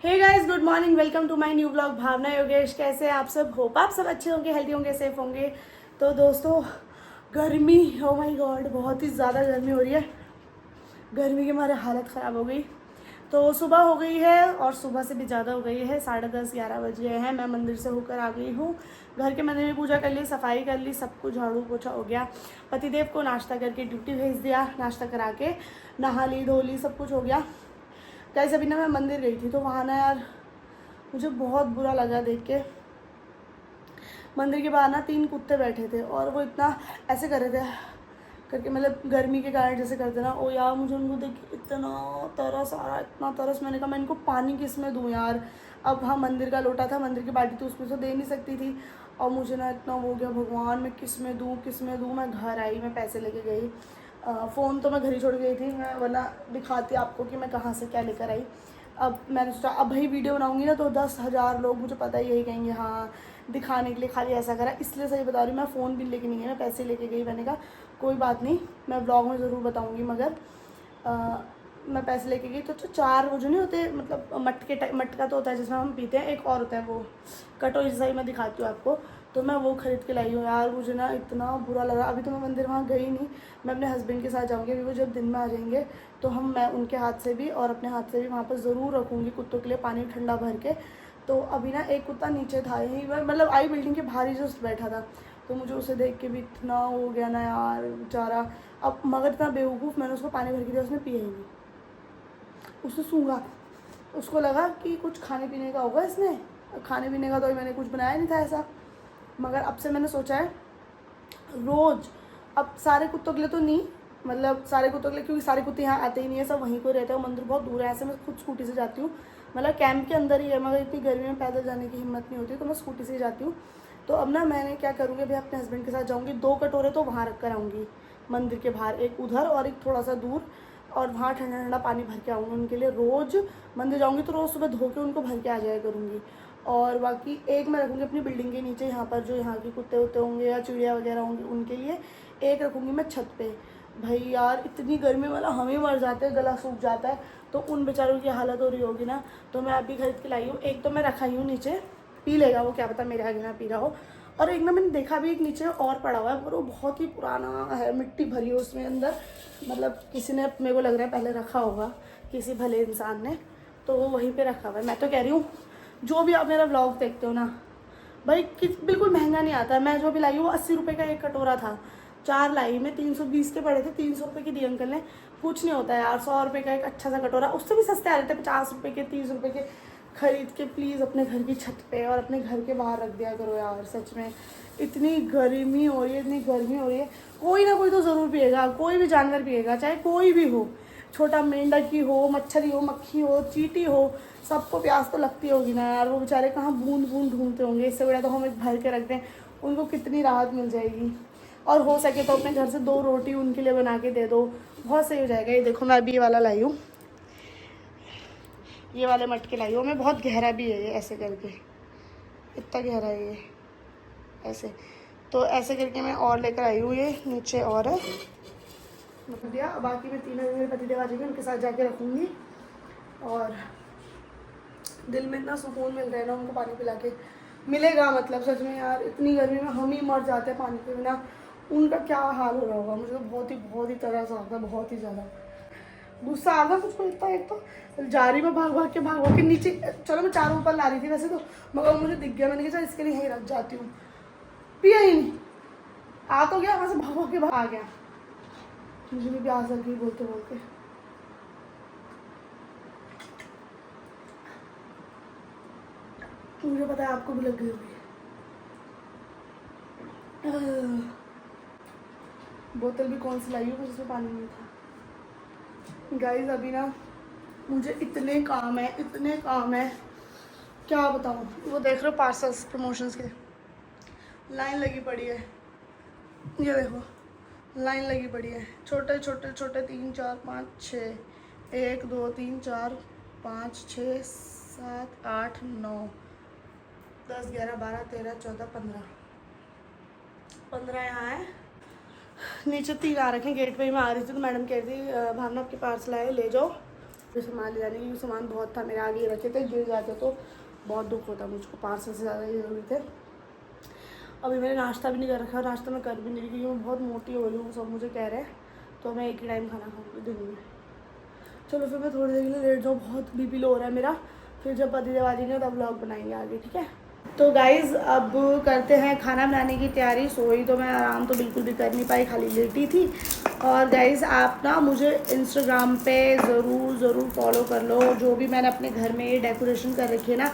Hey guys, good morning. Welcome to my new blog. Bhavna Yogesh, कैसे हैं आप सब? होप आप सब अच्छे होंगे, हेल्दी होंगे, सेफ होंगे। तो दोस्तों, गर्मी, ओ माय गॉड, बहुत ही ज़्यादा गर्मी हो रही है। गर्मी के मारे हालत ख़राब हो गई। तो सुबह हो गई है और सुबह से भी ज़्यादा हो गई है। 10:30-11 बज गए हैं। मैं मंदिर से होकर आ गई हूँ। घर के मैंने भी पूजा कर ली, सफाई कर ली, सब कुछ झाड़ू पोछा हो गया। पतिदेव को नाश्ता करके ड्यूटी भेज दिया। नाश्ता करा के नहा ली, धो ली, सब कुछ हो गया। गाइस, अभी ना मैं मंदिर गई थी तो वहाँ ना यार मुझे बहुत बुरा लगा देख के। मंदिर के बाहर ना 3 कुत्ते बैठे थे और वो इतना ऐसे कर रहे थे करके, मतलब गर्मी के कारण जैसे करते ना। ओ यार, मुझे उनको देख के इतना तरस आ रहा, इतना तरस। मैंने कहा मैं इनको पानी किस में दूँ यार। अब हाँ, मंदिर का लोटा था, मंदिर की बाल्टी तो उसमें तो दे नहीं सकती थी। और मुझे ना इतना वो हो गया, भगवान मैं किस में दूँ, किस में दूँ। मैं घर आई, मैं पैसे लेके गई। फ़ोन तो मैं घर ही छोड़ गई थी मैं, वरना दिखाती आपको कि मैं कहाँ से क्या लेकर आई। अब मैंने सोचा अब भाई वीडियो बनाऊंगी ना तो 10,000 लोग मुझे पता ही यही कहेंगे, हाँ दिखाने के लिए खाली ऐसा करा। इसलिए सही बता रही हूँ, मैं फ़ोन भी लेके नहीं गई, मैं पैसे लेके गई। मैंने कहा कोई बात नहीं, मैं ब्लॉग में ज़रूर बताऊँगी, मगर मैं पैसे लेके गई। तो 4 वो जो नहीं होते, मतलब मटका तो होता है जिसमें हम पीते हैं, एक और होता है वो कटोरी जैसा ही, मैं दिखाती हूँ आपको। तो मैं वो ख़रीद के लाई हूँ यार। मुझे ना इतना बुरा लगा। अभी तो मैं मंदिर वहाँ गई नहीं, मैं अपने हस्बैंड के साथ जाऊँगी। अभी वो जब दिन में आ जाएंगे तो मैं उनके हाथ से भी और अपने हाथ से भी वहाँ पर ज़रूर रखूँगी कुत्तों के लिए पानी ठंडा भर के। तो अभी ना एक कुत्ता नीचे था, यहीं पर मतलब आई बिल्डिंग के बाहर ही जस्ट बैठा था। तो मुझे उसे देख के भी इतना हो गया ना यार, बेचारा। अब मगर इतना बेवकूफ़, मैंने उसको पानी भर के दिया, उसने पिया ही नहीं। उसने सूंघा, उसको लगा कि कुछ खाने पीने का होगा इसमें। खाने पीने का तो मैंने कुछ बनाया नहीं था ऐसा। मगर अब से मैंने सोचा है रोज़, अब सारे कुत्तों के लिए तो नहीं, मतलब सारे कुत्तों के लिए, क्योंकि सारे कुत्ते यहाँ आते ही नहीं है, सब वहीं को रहते हैं। मंदिर बहुत दूर है, ऐसे मैं खुद स्कूटी से जाती हूँ। मतलब कैंप के अंदर ही है, मगर इतनी गर्मी में पैदल जाने की हिम्मत नहीं होती, तो मैं स्कूटी से ही जाती हूँ। तो अब ना मैंने क्या करूँगी, अभी अपने हस्बैंड के साथ जाऊँगी। 2 कटोरे तो वहाँ रख कर आऊँगी मंदिर के बाहर, एक उधर और एक थोड़ा सा दूर। और वहाँ ठंडा ठंडा पानी भर के आऊँगी उनके लिए। रोज़ मंदिर जाऊँगी तो रोज़ सुबह धो के उनको भर के आ जाया करूँगी। और बाकी एक मैं रखूँगी अपनी बिल्डिंग के नीचे, यहाँ पर जो यहाँ के कुत्ते वुत्ते होंगे या चिड़िया वगैरह होंगी उनके लिए। एक रखूँगी मैं छत पे। भाई यार, इतनी गर्मी वाला हम ही मर जाते हैं, गला सूख जाता है, तो उन बेचारों की हालत हो रही होगी ना। तो मैं अभी खरीद के लाई हूँ। एक तो मैं रखा ही हूँ नीचे, पी लेगा वो, क्या पता मेरे आगे ना पी रहा हो। और एक ना मैंने देखा भी, एक नीचे और पड़ा हुआ है, पर वो बहुत ही पुराना है, मिट्टी भरी है उसमें अंदर। मतलब किसी ने, मेरे को लग रहा है पहले रखा होगा किसी भले इंसान ने, तो वो वहीं पे रखा हुआ है। मैं तो कह रही हूँ, जो भी आप मेरा ब्लॉग देखते हो ना भाई, बिल्कुल महंगा नहीं आता है। मैं जो भी लाई हूँ वो 80 रुपये का एक कटोरा था। 4 लाई मैं, 320 के पड़े थे, 300 रुपये की दी अंकल ने। कुछ नहीं होता है यार, 100 रुपये का एक अच्छा सा कटोरा, उससे भी सस्ते आ रहे थे, 50 रुपये के, 30 रुपये के। खरीद के प्लीज़ अपने घर की छत पे और अपने घर के बाहर रख दिया करो यार। सच में इतनी गर्मी हो रही है, इतनी गर्मी हो रही है। कोई ना कोई तो ज़रूर पिएगा, कोई भी जानवर पिएगा, चाहे कोई भी हो, छोटा मेंढक हो, मच्छरी हो, मक्खी हो, चींटी हो, सबको प्यास तो लगती होगी ना यार। वो बेचारे कहाँ बूंद बूंद ढूंढते होंगे, इससे बड़ा तो हम एक भर के रख दें, उनको कितनी राहत मिल जाएगी। और हो सके तो अपने घर से 2 रोटी उनके लिए बना के दे दो, बहुत सही हो जाएगा। ये देखो, मैं अभी ये वाला लाई हूँ, ये वाले मटके लाई हूँ मैं। बहुत गहरा भी है ये, ऐसे करके इतना गहरा है ये, ऐसे। तो ऐसे करके मैं और लेकर आई हूँ, ये नीचे और है दिया। बाकी मैं 3 मेरे पतिदेव आ जाएंगे, उनके साथ जाके रखूँगी। और दिल में इतना सुकून मिल रहा है ना उनको पानी पिला के, मिलेगा मतलब सच में यार। इतनी गर्मी में हम ही मर जाते हैं पानी के बिना, उनका क्या हाल हो रहा होगा। मुझे तो बहुत ही तरस आता है, बहुत ही ज़्यादा गुस्सा आ गया मुझको इतना। एक तो जा रही मैं भाग भाग के नीचे, चलो मैं 4 ऊपर ला रही थी वैसे तो, मगर मुझे दिख गया, मैंने कहा चल इसके लिए यहीं रख जाती हूँ। पिया ही नहीं, आ तो गया वहाँ से, भाग के आ गया। मुझे भी प्यास लग गई बोलते बोलते। मुझे पता है आपको भी लग गई होगी। बोतल भी कौन सी लाई हूँ, जिसमें पानी नहीं था। गाइस अभी ना मुझे इतने काम है, इतने काम है, क्या बताऊँ। वो देख रहे हो पार्सल्स प्रमोशंस के, लाइन लगी पड़ी है। ये देखो, लाइन लगी पड़ी है, छोटे छोटे छोटे, 3 4 5 6, 1 2 3 4 5 6 7 8 9 10 11 12 13 14 15 यहाँ है। नीचे 3 आ रखे हैं, गेट पे ही मैं आ रही थी तो मैडम कह रही थी भावना आपके पार्सल आए ले जाओ। सामान ले जाने की, सामान बहुत था मेरे आगे रखे थे, गिर जाते तो बहुत दुख होता मुझको, पार्सल से ज़्यादा ही ज़रूरी थे। अभी मैंने नाश्ता भी नहीं कर रखा, नाश्ता मैं कर भी नहीं रही क्योंकि मैं बहुत मोटी हो रही हूँ, सब मुझे कह रहे हैं। तो मैं एक ही टाइम खाना खाऊँगी दिन में। चलो फिर मैं थोड़ी देर के लिए लेट जाऊँ, बहुत बीपी लो हो रहा है मेरा। फिर जब पतिदेव आ जाएंगे तब व्लॉग बनाएंगे आगे, ठीक है। तो गाइज़ अब करते हैं खाना बनाने की तैयारी। सोई तो मैं आराम तो बिल्कुल भी कर नहीं पाई, खाली लेटी थी। और गाइज़ आप ना मुझे इंस्टाग्राम पे ज़रूर फॉलो कर लो। जो भी मैंने अपने घर में ये डेकोरेशन कर रखी है ना,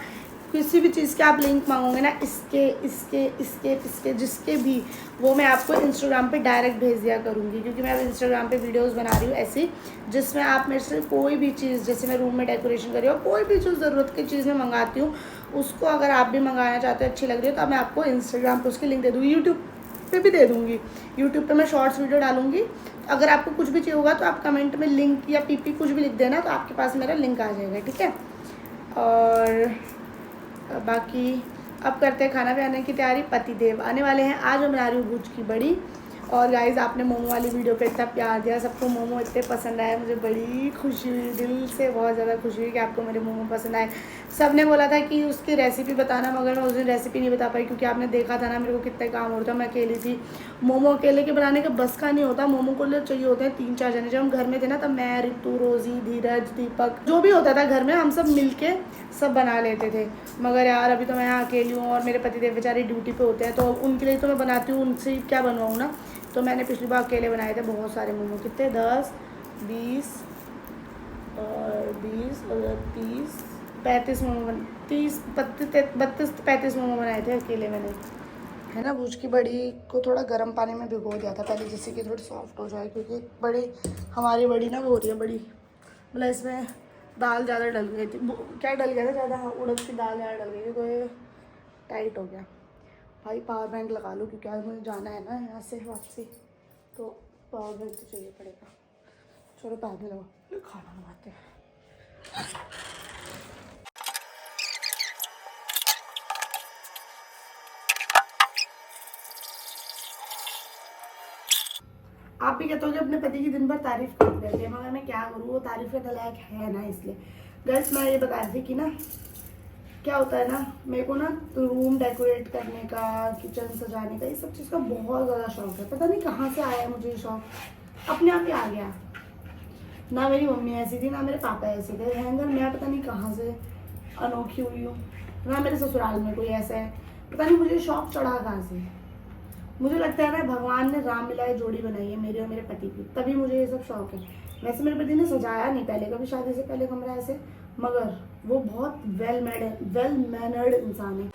किसी भी चीज़ के आप लिंक मांगोगे ना, इसके जिसके भी, वो मैं आपको इंस्टाग्राम पे डायरेक्ट भेज दिया करूँगी। क्योंकि मैं अब इंस्टाग्राम पे वीडियोस बना रही हूँ ऐसी, जिसमें आप मेरे से कोई भी चीज़, जैसे मैं रूम में डेकोरेशन कर रही हूँ, कोई भी जो ज़रूरत की चीज़ मैं मंगाती हूँ, उसको अगर आप भी मंगाना चाहते हो, अच्छी लग रही हो, तो मैं आपको इंस्टाग्राम पर उसकी लिंक दे दूँगी, यूट्यूब पे भी दे दूँगी। यूट्यूब पे मैं शॉर्ट्स वीडियो डालूँगी। अगर आपको कुछ भी चाहिए होगा तो आप कमेंट में लिंक या पीपी कुछ भी लिख देना, तो आपके पास मेरा लिंक आ जाएगा, ठीक है। और बाकी अब करते हैं खाना बनाने की तैयारी। पतिदेव आने वाले हैं। आज मैं बना रही हूँ भुज की बड़ी। और गाइज़ आपने मोमो वाली वीडियो पे इतना प्यार दिया, सबको मोमो इतने पसंद आए, मुझे बड़ी खुशी हुई, दिल से बहुत ज़्यादा खुशी हुई कि आपको मेरे मोमो पसंद आए। सब ने बोला था कि उसकी रेसिपी बताना, मगर मैं उस दिन रेसिपी नहीं बता पाई क्योंकि आपने देखा था ना मेरे को कितना काम हो रहा था, मैं अकेली थी। मोमो अकेले के बनाने का बस का नहीं होता, मोमो को लिए चाहिए होते हैं 3-4 जने। जब हम घर में थे ना, तब मैं, रितु, रोज़ी, धीरज, दीपक, जो भी होता था घर में, हम सब मिल के सब बना लेते थे। मगर यार अभी तो मैं यहाँ अकेली हूँ और मेरे पतिदेव बेचारे ड्यूटी पे होते हैं, तो उनके लिए तो मैं बनाती हूँ, उनसे क्या बनवाऊँ ना। तो मैंने पिछली बार अकेले बनाए थे बहुत सारे मोमो, कितने 10, 20 और 30, 35 मोमो 30, 32, 35 मोमो बनाए थे अकेले मैंने, है ना। भुज की बड़ी को थोड़ा गर्म पानी में भिगो दिया था पहले, जिससे कि थोड़ी सॉफ्ट हो जाए, क्योंकि बड़ी हमारी बड़ी ना वो हो रही है बड़ी, मतलब इसमें दाल ज़्यादा डल गई थी। क्या डल गया था ज़्यादा? हाँ, उड़द की दाल ज़्यादा डल गई थी, तो ये टाइट हो गया। भाई पावर बैंक लगा लो क्योंकि आज मुझे जाना है ना यहाँ से वापसी, तो पावर बैंक तो चाहिए पड़ेगा। चलो बाद में लगा, खाना बनाते हैं। आप भी कहते हो कि अपने पति की दिन भर तारीफ कर देते हैं, मगर मैं क्या करूँ, वो तारीफ के लायक है ना, इसलिए। गैस मैं ये बता रही थी कि ना, क्या होता है ना, मेरे को ना रूम डेकोरेट करने का, किचन सजाने का, ये सब चीज़ का बहुत ज़्यादा शौक है। पता नहीं कहाँ से आया मुझे ये शौक, अपने आप ही आ गया। ना मेरी मम्मी ऐसी थी, ना मेरे पापा ऐसे थे, हैंगर मैं पता नहीं कहाँ से अनोखी हुई हूँ, ना मेरे ससुराल में कोई ऐसा है, पता नहीं मुझे शौक चढ़ा कहाँ से। मुझे लगता है ना भगवान ने राम मिलाए जोड़ी बनाई है मेरे और मेरे पति की, तभी मुझे ये सब शौक है। वैसे मेरे पति ने सजाया नहीं पहले कभी शादी से पहले कमरा ऐसे, मगर वो बहुत वेल मैनर्ड इंसान है।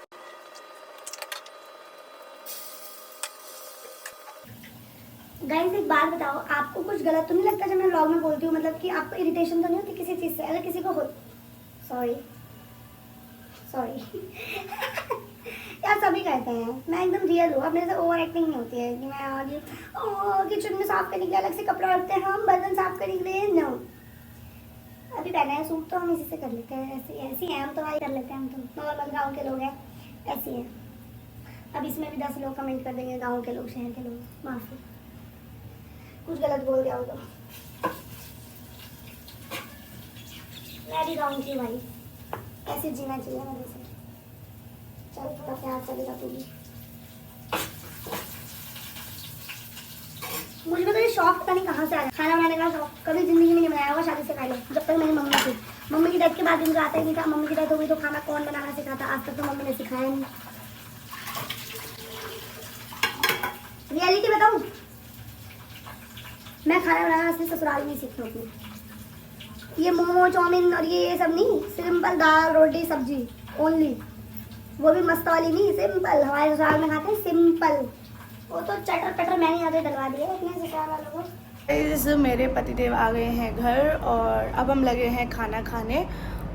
गाइस एक बात बताओ, आपको कुछ गलत तो नहीं लगता जब मैं व्लॉग में बोलती हूँ, मतलब कि आपको इरिटेशन तो नहीं होती किसी चीज़ से? अगर किसी को हो, सॉरी यार सभी कहते हैं, मैं एकदम रियल हूँ, अब मेरे से ओवर एक्टिंग नहीं होती है कि मैं आगे किचन में साफ करने के लिए अलग से कपड़ा रखते हैं, हम बर्तन साफ करने के लिए नो। अभी पहना है सूट तो हम इसी से कर लेते हैं, ऐसी हैं हम तो, भाई कर लेते हैं हम तो, नॉर्मल गाँव के लोग हैं ऐसी हैं। अब इसमें भी 10 लोग कमेंट कर देंगे, गाँव के लोग, शहर के लोग, माफ़ी कुछ गलत बोल दिया हो तो। मैं भी गाँव की भाई, ऐसे जीना चाहिए मेरे से। चल थोड़ा प्यार चलेगा तू भी। मुझे तो ये शौक पता नहीं कहाँ से आया, खाना बनाने का शौक कभी जिंदगी में नहीं बनाया होगा शादी से पहले, जब तक मेरी मम्मी थी। मम्मी की डेथ के बाद मुझे आता ही नहीं था, मम्मी की डेथ हो गई तो खाना कौन बनाना सिखाता, आज तक तो मम्मी ने सिखाया नहीं। रियलिटी बताऊँ, मैं खाना बनाना असली ससुराल में सीखी अपनी। ये मोमो चाउमीन और ये सब नहीं, सिंपल दाल रोटी सब्जी ओनली, वो भी मस्त वाली नहीं, सिंपल हमारे ससुराल में खाते हैं सिंपल। वो तो चटर पटर मैंने यहाँ पे डलवा दिया अपने ससुराल वालों को। मेरे पतिदेव आ गए हैं घर और अब हम लगे हैं खाना खाने,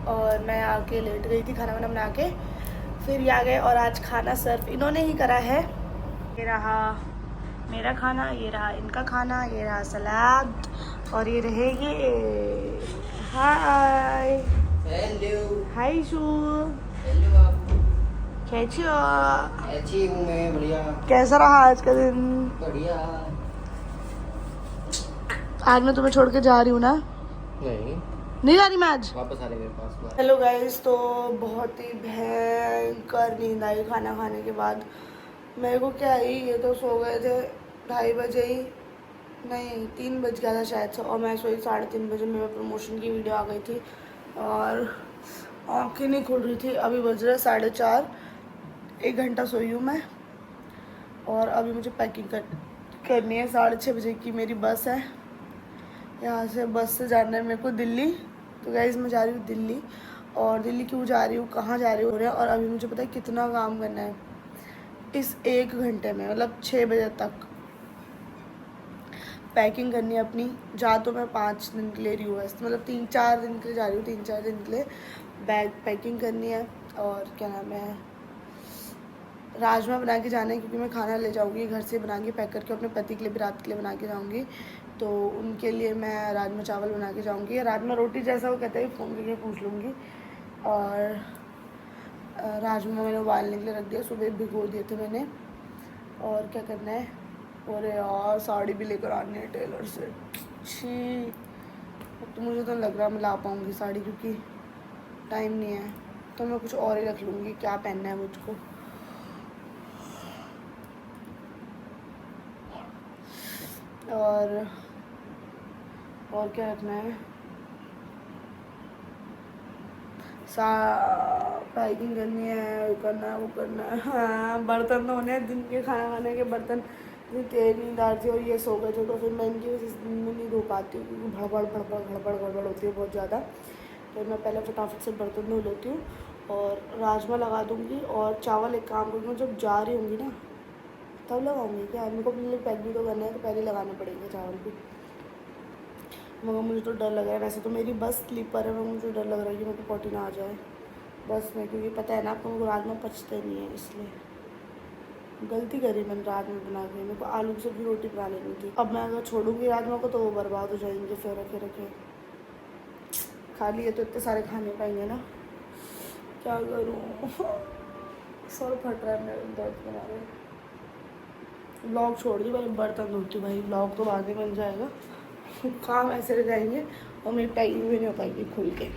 और मैं आके लेट गई थी खाना वाना बना के, फिर ये आ गए और आज खाना सर्व इन्होंने ही करा है। ये रहा मेरा खाना, ये रहा इनका खाना, ये रहा सलाद, और ये रहेगी हाय हेलो हाय शू, हेलो आप कैसी हो? अच्छी हूँ मैं, बढ़िया। कैसा रहा आज का दिन? बढ़िया। आज मैं तुम्हें छोड़ के जा रही हूँ ना? नहीं, नहीं जा रही मैं आज। वापस आ रहे मेरे पास। हेलो गाइस, तो बहुत ही भयंकर नींद आई खाना खाने के बाद। मेरे को क्या ही, ये तो सो गए थे 2:30 बजे ही, नहीं 3 बज गया था शायद से, और मैं सोई 3:30 बजे। मेरे प्रमोशन की वीडियो आ गई थी और आँखें नहीं खुल रही थी। अभी बज रहे 4:30, 1 घंटा सोई हूँ मैं। और अभी मुझे पैकिंग करनी है। 6:30 बजे की मेरी बस है। यहाँ से बस से जाना है मेरे को दिल्ली। तो गाइस मैं जा रही हूँ दिल्ली। और दिल्ली क्यों जा रही हूँ, कहाँ जा रही हूँ, और अभी मुझे पता है कितना काम करना है इस 1 घंटे में, मतलब 6 बजे तक पैकिंग करनी है अपनी। जा तो मैं 5 दिन के लिए रही हूँ वैसे, मतलब 3-4 दिन के लिए जा रही हूँ, 3-4 दिन के लिए बैग पैकिंग करनी है। और क्या नाम है, राजमा बना के जाना है, क्योंकि मैं खाना ले जाऊँगी घर से बना के, पैक करके अपने पति के लिए भी रात के लिए बना के जाऊँगी। तो उनके लिए मैं राजमा चावल बना के जाऊँगी, राजमा रोटी जैसा वो कहते हैं, फ़ोन करके पूछ लूँगी। और राजमा मैंने उबालने के लिए रख दिया, सुबह भिगो दिए थे मैंने। और क्या करना है, और यार साड़ी भी लेकर आनी है टेलर से। छी, तो मुझे तो लग रहा है मैं ला पाऊँगी साड़ी, क्योंकि टाइम नहीं है। तो मैं कुछ और ही रख लूँगी, क्या पहनना है मुझको। और क्या रखना है, पैकिंग करनी है, वो करना है, वो करना है। हाँ, बर्तन धोने हैं, दिन के खाना खाने के बर्तन। इतनी तेज नींद आ रही थी और ये सो गए थे, तो फिर मैं इनकी वजह से दिन में नहीं धो पाती हूँ, क्योंकि भड़बड़ होती है बहुत ज़्यादा। तो मैं पहले फटाफट से बर्तन धो लेती हूँ और राजमा लगा दूँगी। और चावल एक काम करूँगी, जब जा रही होंगी ना तब लगाऊंगी। क्या मेरे को अपने लिए पैक भी तो करना है, तो पहले लगाने पड़ेंगे चावल भी। मगर मुझे तो डर लग रहा है, वैसे तो मेरी बस स्लीपर है, मगर मुझे डर लग रहा है कि मेरे को पॉटी ना आ जाए बस में, क्योंकि पता है ना आपको, मेरे को राजमा पचते नहीं है, इसलिए गलती करी मैंने राजमा बना के। मेरे को आलू की सब्जी रोटी बना लेनी थी। अब मैं अगर छोड़ूंगी राजमा को तो वो बर्बाद हो जाएंगे, फिर रखे खा लिए तो इतने सारे खाने पाएंगे ना, क्या करूँ। सर फट रहा है मेरे, दर्द बना रहे। व्लॉग छोड़ दी, पहले बर्तन धोती हूँ भाई, व्लॉग तो बाद में बन जाएगा। काम ऐसे रह जाएंगे और मेरी पैकिंग भी नहीं हो पाएगी खुल के।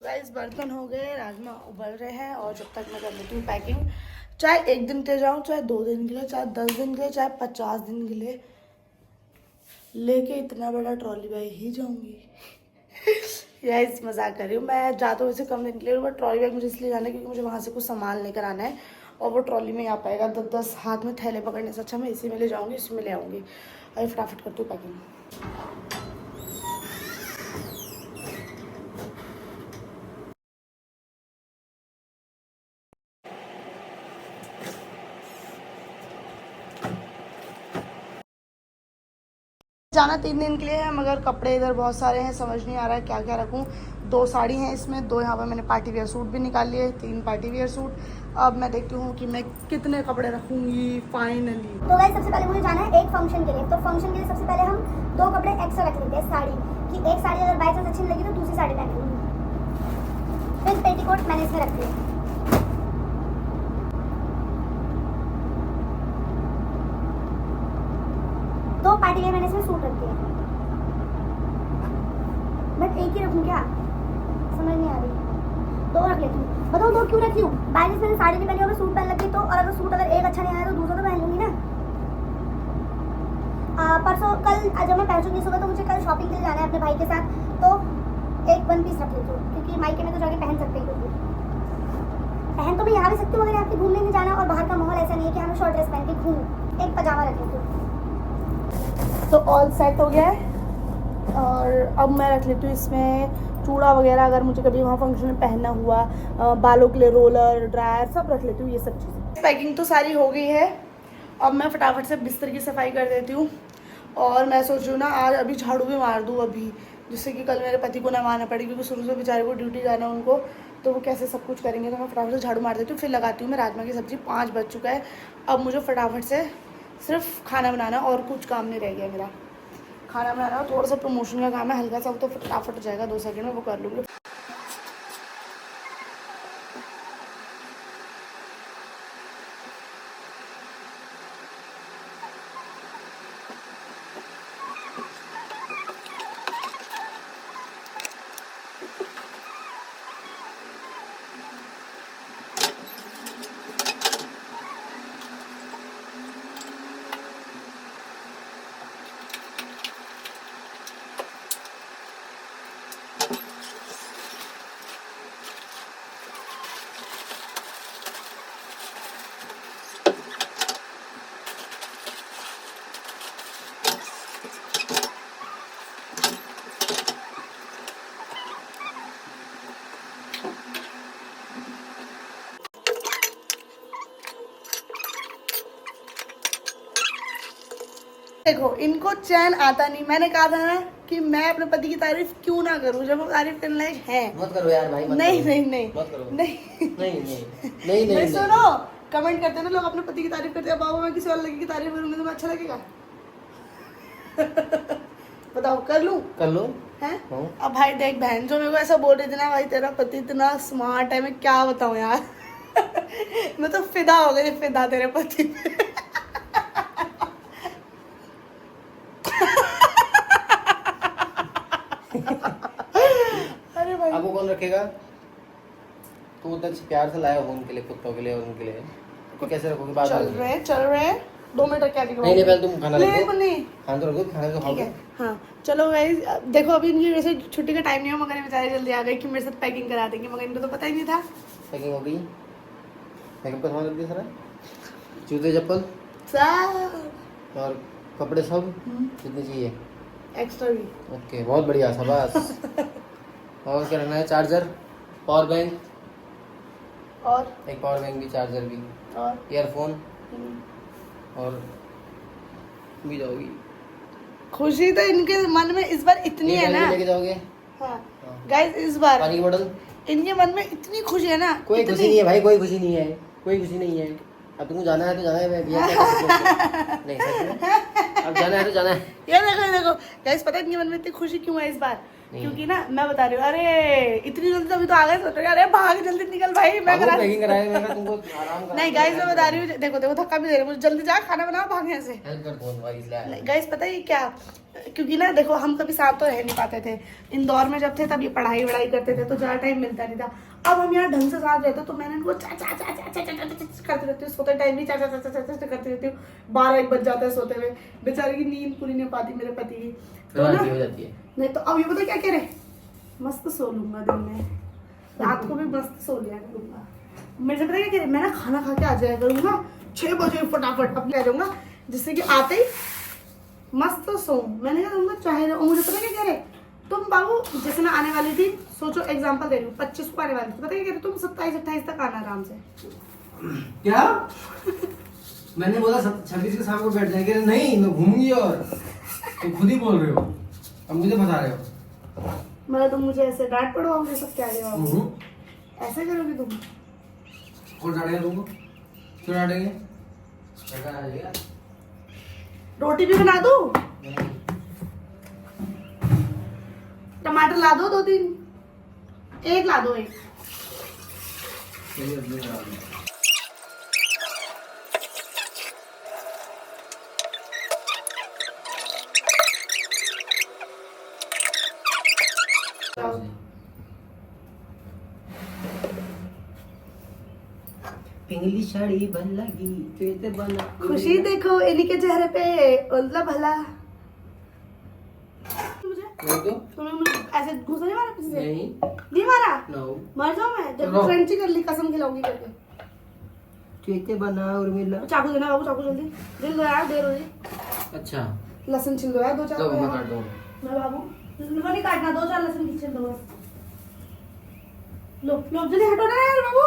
गाइस बर्तन हो गए, राजमा उबल रहे हैं, और जब तक मैं कर लेती हूँ पैकिंग। चाहे 1 दिन के लिए जाऊँ, चाहे 2 दिन के लिए, चाहे 10 दिन के लिए, चाहे 50 दिन के लिए, लेके इतना बड़ा ट्रॉली बैग ही जाऊँगी। गाइस मजाक कर रही हूँ, मैं जाता हूँ वैसे कम दिन के लिए, बट ट्रॉली बैग मुझे इसलिए जाना है क्योंकि मुझे वहाँ से कुछ सामान लेकर आना है, और वो ट्रॉली में आ पाएगा। 10 हाथ में थैले पकड़ने से अच्छा मैं इसी में ले जाऊँगी, इसी में ले आऊँगी। अरे फटाफट करती हूँ पैकिंग। जाना 3 दिन के लिए है, मगर कपड़े इधर बहुत सारे हैं, समझ नहीं आ रहा है क्या क्या रखूं। 2 साड़ी हैं इसमें, 2 यहाँ पर मैंने पार्टी वेयर सूट भी निकाल लिए, 3 पार्टी वेयर सूट। अब मैं देखती हूँ कि मैं कितने कपड़े रखूँगी फाइनली। तो गाइस सबसे पहले मुझे जाना है एक फंक्शन के लिए। तो फंक्शन के लिए सबसे पहले हम 2 कपड़े एक्स्ट्रा रख लेते हैं साड़ी की। एक साड़ी अगर बाई चांस अच्छी लगी तो दूसरी साड़ी पहन लूँगी। फिर पेटीकोट मैंने इसमें रख लिया। दो पार्टी वेयर मैंने इसमें सूट रख दिया, बट एक ही रखूँ क्या, समझ नहीं आ रही। 2 रख लेती हूँ। बताओ 2 क्यों रखी हूँ? बाई चांस मैंने साड़ी नहीं पहनी और मैं सूट पहन लगी तो, और अगर सूट अगर एक अच्छा नहीं आया तो दूसरा तो पहन लूँगी ना। परसों कल जब मैं पहुँचूंगी सुबह, तो मुझे कल शॉपिंग के लिए जाना है अपने भाई के साथ, तो एक 1 पीस रख लेती हूँ, क्योंकि मायके में तो जाके पहन सकते हैं। क्योंकि पहन तो मैं यहाँ भी सकती हूँ, अगर आपके घूमने नहीं जाना और बाहर का माहौल ऐसा नहीं है कि हमें शॉर्ट ड्रेस पहन के घूमूँ। एक पजामा रख लेती हूँ। तो ऑल सेट हो गया है, और अब मैं रख लेती हूँ इसमें चूड़ा वगैरह, अगर मुझे कभी वहाँ फंक्शन में पहनना हुआ, बालों के लिए रोलर ड्रायर सब रख लेती हूँ, ये सब चीज़ें। पैकिंग तो सारी हो गई है, अब मैं फटाफट से बिस्तर की सफाई कर देती हूँ। और मैं सोच रही हूँ ना आज अभी झाड़ू भी मार दूँ अभी, जिससे कि कल मेरे पति को ना मारना पड़े, क्योंकि शुरू से बेचारे को ड्यूटी जाना है उनको, तो वो कैसे सब कुछ करेंगे। तो मैं फटाफट से झाड़ू मार देती हूँ, फिर लगाती हूँ मैं राजमा की सब्ज़ी। 5 बज चुका है, अब मुझे फटाफट से सिर्फ खाना बनाना, और कुछ काम नहीं रह गया मेरा। खाना बनाना और थोड़ा सा प्रमोशन का काम है हल्का सा, वो तो फटाफट हो जाएगा, 2 सेकंड में वो कर लूँगी। देखो इनको चैन आता नहीं, मैंने कहा था ना कि मैं अपने पति की तारीफ क्यों ना करूं जब वो तारीफ करने लायक है। मत करो यार भाई, मत नहीं करो। नहीं नहीं मत करो। नहीं नहीं नहीं नहीं नहीं सुनो, कमेंट करते हैं ना लोग अपने पति की तारीफ करते हैं, बाबा मैं किसी और लड़की की तारीफ करूंगी तो मैं अच्छा लगेगा? बताओ कर लूं? कर लो। हैं? हाँ। अब भाई देख बहन जो मेरे को ऐसा बोल रही थी ना, भाई तेरा पति इतना स्मार्ट है, मैं क्या बताऊं यार। मैं तो फिदा हो गई, फिदा तेरे पति पे। अरे भाई आपको कौन रखेगा? तू उधर से प्यार से लाया हो उनके लिए, कुत्तों के लिए और उनके लिए, तो कैसे रखोगे? बात चल रहे 2 मिनट क्या दिख रहा नहीं नहीं, पहले तुम खाना नहीं रखो। नहीं खाना तो रखो, खाना तो ठीक खाओगे। है हाँ चलो गाइस, देखो अभी इनकी वैसे छुट्टी का टाइम नहीं है, मगर ये बेचारे जल्दी आ गए कि मेरे साथ पैकिंग करा देंगे, मगर इनको तो पता ही नहीं था। पैकिंग हो गई, मेकअप का सामान रख दिया सारा, जूते चप्पल सब और कपड़े सब कितने चाहिए? एक्स्ट्रा भी। ओके बहुत बढ़िया, शाबाश। और क्या रखना है? चार्जर, पावर बैंक, और एक पावर बैंक भी, चार्जर भी, और ईयरफोन और भी जाओगी। खुशी तो इनके मन में इस बार इतनी ये है ना। लेके जाओगे? हाँ गाइस इस बार पानी की बोतल? इनके मन में इतनी खुशी है ना, कोई इतनी। खुशी नहीं है भाई, कोई खुशी नहीं है, कोई खुशी नहीं है। अब तुमको जाना है तो जाना है, मैं भैया क्या कर सकता हूँ? नहीं सच में, अब जाना है तो जाना है। ये देखो गाइस, पता है इनके मन में इतनी खुशी क्यों है इस बार? नहीं। क्योंकि ना मैं बता रही हूँ, अरे इतनी जल्दी अभी तो आ गए, सोच रहे अरे भाग जल्दी निकल भाई, मैं करा पैकिंग कराए, मैं तुमको आराम करा। नहीं गाइस मैं बता रही हूँ, देखो देखो धक्का भी दे रहे हैं मुझे, जल्दी जा खाना बनाओ भाग यहाँ से। हेल्प कर फोन भाई, इसलिए गाइस पता है क्या, क्योंकि ना देखो हम कभी साथ तो रह नहीं पाते थे, इंदौर में जब थे तब ये पढ़ाई वढ़ाई करते थे तो ज़्यादा टाइम मिलता नहीं था। अब हम यहाँ ढंग से साथ रहते तो मैंने इनको चा चा चा चा चा चा चा चा करती रहती हूँ, सोते टाइम भी चा चा चा चा चा चा करती रहती हूँ, 12-1 बज जाता है सोते हुए, बेचारे की नींद पूरी नहीं पाती मेरे पति की। तो ना हो जाती है। नहीं तो अब ये पता क्या कह रहे, मस्त सो लूंगा दिन में, रात को भी मस्त सो लिया करूंगा। मेरे से पता क्या कह रहे, मैं ना खाना खा के आ जाया करूंगा 6 बजे फटाफट अपने आ जाऊंगा, जिससे कि आते ही मस्त सो। मैंने कहा तुमको चाहे, और मुझे पता क्या कह रहे, तुम बाबू जैसे मैं आने वाली थी, सोचो एग्जांपल दे रही हूँ, 25 को आने वाली थी, पता क्या कह रहे, तुम 27-28 तक आना आराम से। क्या? मैंने बोला 26 के शाम को बैठ जाएंगे, नहीं मैं घूमूंगी, और तुम खुद ही बोल रहे हो, अब मुझे बता रहे हो। मतलब तुम मुझे ऐसे डांट पड़वाओगे सब क्या ऐसे करोगे तुम? कौन डांटेगा तुमको? क्यों डांटेंगे? रोटी भी बना दो, टमाटर ला दो 2-3, एक ला दो, एक। पिंगली साड़ी बन लगी, चेते बना खुशी देखो इन्हीं के चेहरे पे, उल्ला भला। मुझे नहीं तो तुम्हें मुझे ऐसे घुसा नहीं मारा पीछे से? नहीं, नहीं मारा? नो, मर जाऊं मैं जब चलो। फ्रेंची कर ली, कसम खिलाऊंगी करके। चेते बना और मिला। चाकू देना बाबू, चाकू जल्दी, जल्दी दो यार, देर हो रही। अच्छा लहसुन छिल दो यार, 2-4 लो मैं काट दूँ। मैं बाबू इनको नहीं काटना, 2-4 लहसुन की छिल दो बस। लो लो जल्दी हटो ना यार बाबू,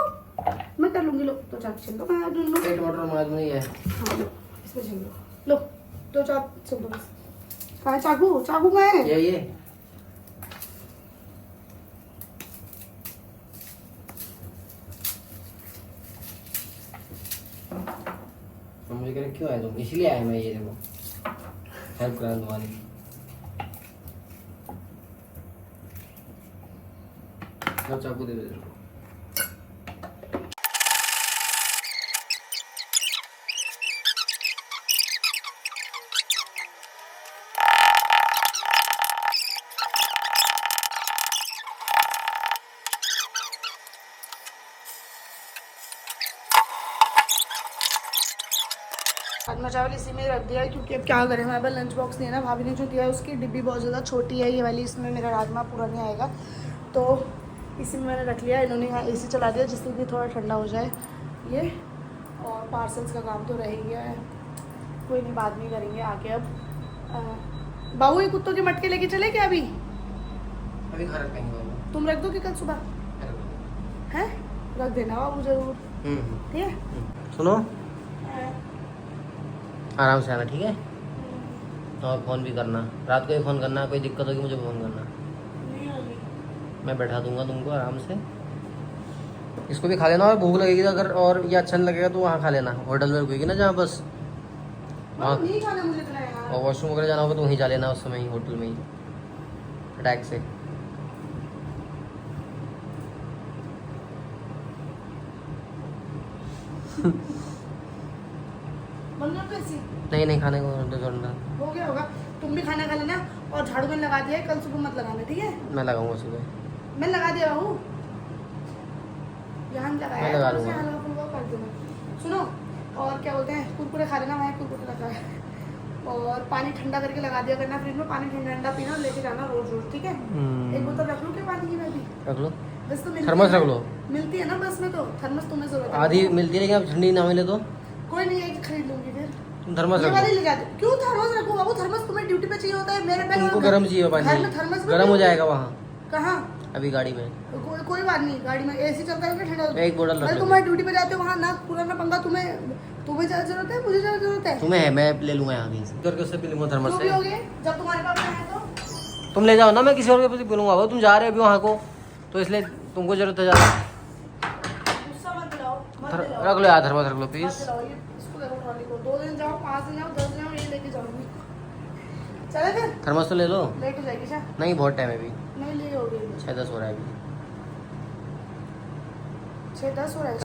मैं कर लूंगी, लो 2-4 छिल दो, मैं लो लो। एक टमाटर मार नहीं है। हाँ लो इसमें छिल दो, लो 2-4 छिल दो बस। कहाँ है चाकू? चाकू कहाँ है? ये तो मुझे कह रहे क्यों आए तुम? इसलिए आया मैं, ये देखो हेल्प कराने तुम्हारी। लो चाकू दे दे। राजमा चावल इसी में रख दिया है, क्योंकि अब क्या करें, हमारे पास लंच बॉक्स नहीं है ना, भाभी ने जो दिया है उसकी डिब्बी बहुत ज़्यादा छोटी है, ये वाली, इसमें मेरा राजमा पूरा नहीं आएगा, तो इसी में मैंने रख लिया। इन्होंने यहाँ एसी चला दिया जिससे कि थोड़ा ठंडा हो जाए ये, और पार्सल्स का काम तो रह ही गया है, कोई नहीं बाद में करेंगे आके। अब बाबू ये कुत्तों के मटके लेके चले क्या अभी? अभी घर रखेंगे तुम रख दो कि कल सुबह? हैं रख देना बाबू ज़रूर, ठीक है? सुनो, आराम से आना, ठीक है? और फ़ोन भी करना, रात को ही फ़ोन करना, कोई दिक्कत होगी मुझे फ़ोन करना, नहीं होगी। मैं बैठा दूंगा तुमको आराम से। इसको भी खा लेना, और भूख लगेगी तो अगर और ये अच्छा नहीं लगेगा तो वहाँ खा लेना, होटल में रुकेगी ना जहाँ बस वहाँ, नहीं खाना मुझे इतना यार। और वॉशरूम वगैरह जाना होगा तो वहीं जा लेना उस समय ही, होटल में ही फटाक से। बंद कर दो ऐसी। नहीं नहीं, खाने को करना, हो गया होगा। तुम भी खाना खा लेना, और झाड़ू मैंने लगा दिया है, कल सुबह मत लगाना, ठीक है? मैं लगाऊंगा सुबह। मैं लगा दिया हूँ, यहाँ नहीं लगाया मैं है, लगा तो उसे लूंगा। हलवा फुलवा कर दूंगा। सुनो, और क्या बोलते हैं, कुरकुरे खा लेना, मैं कुरकुरे रखा है। और पानी ठंडा करके लगा दिया करना फ्रिज में, पानी ठंडा ठंडा पीना, लेके जाना रोज रोज, ठीक है? एक बोतल रख लूँ क्या पानी की मैं भी? रख लो, बस तो मिलती थर्मस है रख ना? लो। मिलती है ना बस में, तो थर्मस तुम्हें जरूरत है। आधी मिलती है, लेकिन अब ठंडी ना मिले तो कोई नहीं, एक खरीद लूंगी फिर। तुम थर्मस ये रख वाली लो। ले जा दो। क्यों थर्मस रखूं बाबू? थर्मस तुम्हें ड्यूटी पे चाहिए होता है, मेरे पे तुमको गर्म चाहिए घर में पानी, थर्मस गर्म हो जाएगा वहाँ कहाँ? अभी गाड़ी में। कोई बात नहीं, गाड़ी में एसी चलता है, ठंडा होता है। एक बोतल रख अरे लो। तुम्हारी ड्यूटी पे जाते हो वहाँ ना, पुराना पंगा तुम्हें ज्यादा जरूरत है, मुझे ज्यादा जरूरत है। तुम्हें है, मैं ले लूंगा यहाँ कहीं से, करके उससे पी लूंगा थर्मस क्यों से। पियोगे जब तुम्हारे पास है तो? तुम ले जाओ ना, मैं किसी और के पास पी लूंगा, वो तुम जा रहे हो अभी वहाँ को, तो इसलिए तुमको जरूरत है ज़्यादा। गुस्सा मत दिलाओ, मत दिलाओ। रख लो यार, थर्मस रख लो मत प्लीज। दिलाओ, ये इसको देखो ट्रॉली को, 2 दिन जाओ, 5 दिन जाओ, 10 दिन जाओ, ये लेके जाऊंगी। चले फिर, थर्मस तो ले लो। लेट हो जाएगी क्या? नहीं, बहुत टाइम है अभी, नहीं ले हो गई, 6-10 हो रहा है अभी। 6-10 हो रहा है।